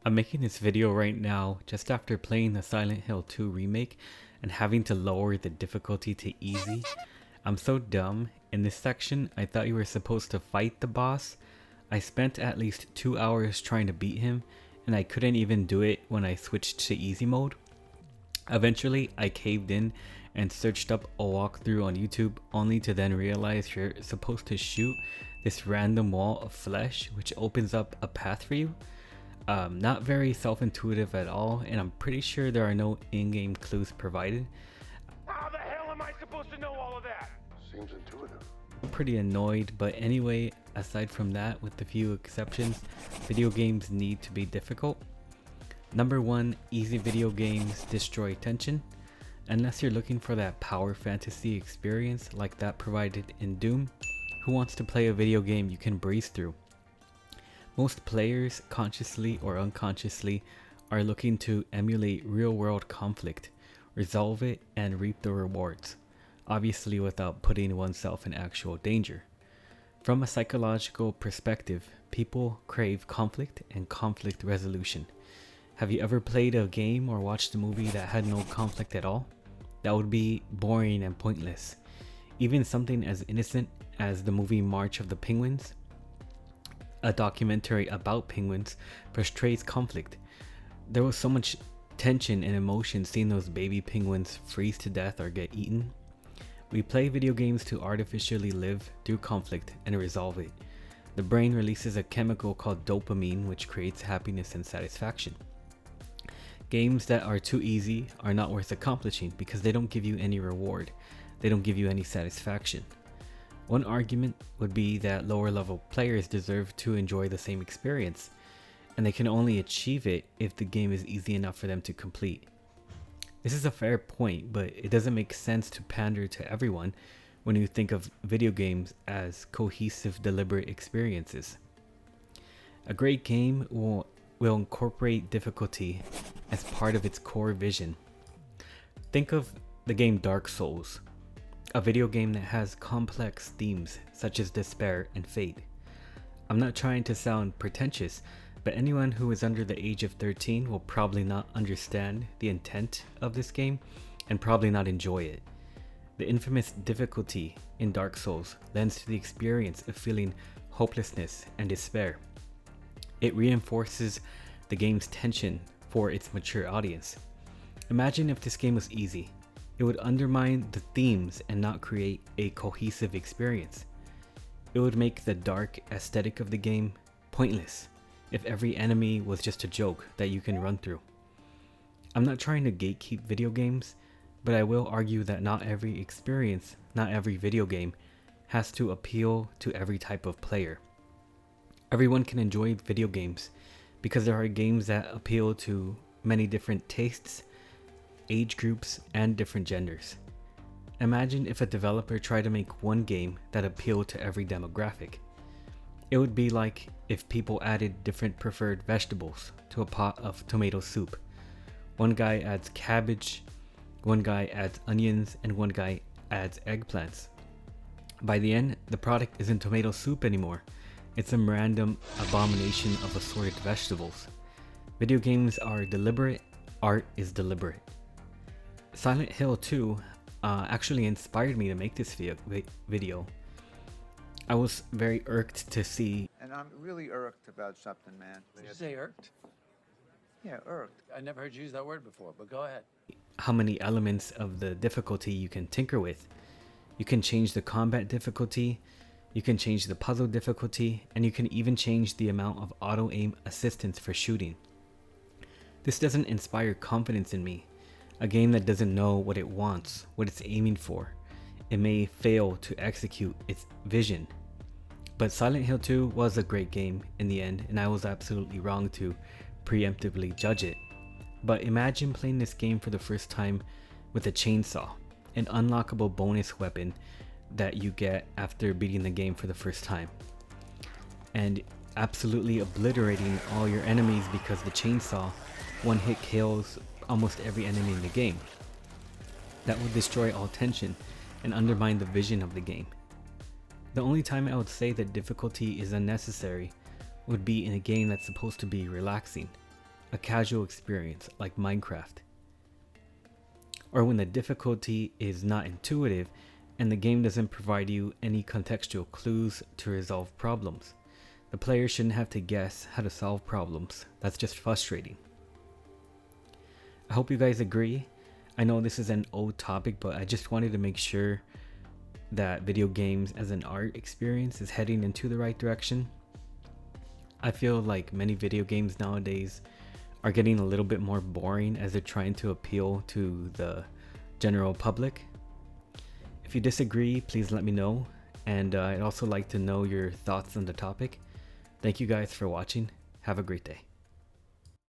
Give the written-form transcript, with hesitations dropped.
I'm making this video right now just after playing the Silent Hill 2 remake and having to lower the difficulty to easy. I'm so dumb. In this section, I thought you were supposed to fight the boss. I spent at least 2 hours trying to beat him, and I couldn't even do it when I switched to easy mode. Eventually, I caved in and searched up a walkthrough on YouTube, only to then realize you're supposed to shoot this random wall of flesh which opens up a path for you. Not very self-intuitive at all, and I'm pretty sure there are no in-game clues provided. How the hell am I supposed to know all of that? Seems intuitive. I'm pretty annoyed, but anyway, aside from that, with a few exceptions, video games need to be difficult. Number 1, easy video games destroy tension. Unless you're looking for that power fantasy experience like that provided in Doom, who wants to play a video game you can breeze through? Most players, consciously or unconsciously, are looking to emulate real-world conflict, resolve it, and reap the rewards, obviously without putting oneself in actual danger. From a psychological perspective, people crave conflict and conflict resolution. Have you ever played a game or watched a movie that had no conflict at all? That would be boring and pointless. Even something as innocent as the movie March of the Penguins, a documentary about penguins, portrays conflict. There was so much tension and emotion seeing those baby penguins freeze to death or get eaten. We play video games to artificially live through conflict and resolve it. The brain releases a chemical called dopamine, which creates happiness and satisfaction. Games that are too easy are not worth accomplishing because they don't give you any reward. They don't give you any satisfaction. One argument would be that lower level players deserve to enjoy the same experience, and they can only achieve it if the game is easy enough for them to complete. This is a fair point, but it doesn't make sense to pander to everyone when you think of video games as cohesive, deliberate experiences. A great game will incorporate difficulty as part of its core vision. Think of the game Dark Souls, a video game that has complex themes such as despair and fate. I'm not trying to sound pretentious, but anyone who is under the age of 13 will probably not understand the intent of this game and probably not enjoy it. The infamous difficulty in Dark Souls lends to the experience of feeling hopelessness and despair. It reinforces the game's tension for its mature audience. Imagine if this game was easy. It would undermine the themes and not create a cohesive experience. It would make the dark aesthetic of the game pointless if every enemy was just a joke that you can run through. I'm not trying to gatekeep video games, but I will argue that not every experience, not every video game, has to appeal to every type of player. Everyone can enjoy video games because there are games that appeal to many different tastes, age groups, and different genders. Imagine if a developer tried to make one game that appealed to every demographic. It would be like if people added different preferred vegetables to a pot of tomato soup. One guy adds cabbage, one guy adds onions, and one guy adds eggplants. By the end, the product isn't tomato soup anymore. It's some random abomination of assorted vegetables. Video games are deliberate, art is deliberate. Silent Hill 2 actually inspired me to make this video. I was very irked to see. And I'm really irked about something, man. Did you say irked? Yeah, irked. I never heard you use that word before, but go ahead. How many elements of the difficulty you can tinker with. You can change the combat difficulty, you can change the puzzle difficulty, and you can even change the amount of auto-aim assistance for shooting. This doesn't inspire confidence in me. A game that doesn't know what it wants, what it's aiming for. It may fail to execute its vision. But Silent Hill 2 was a great game in the end, and I was absolutely wrong to preemptively judge it. But imagine playing this game for the first time with a chainsaw, an unlockable bonus weapon that you get after beating the game for the first time, and absolutely obliterating all your enemies because the chainsaw one hit kills almost every enemy in the game. That would destroy all tension and undermine the vision of the game. The only time I would say that difficulty is unnecessary would be in a game that's supposed to be relaxing. a casual experience like Minecraft. Or when the difficulty is not intuitive and the game doesn't provide you any contextual clues to resolve problems. The player shouldn't have to guess how to solve problems. That's just frustrating. I hope you guys agree. I know this is an old topic, but I just wanted to make sure that video games as an art experience is heading into the right direction. I feel like many video games nowadays are getting a little bit more boring as they're trying to appeal to the general public. If you disagree, please let me know, and I'd also like to know your thoughts on the topic. Thank you guys for watching. Have a great day.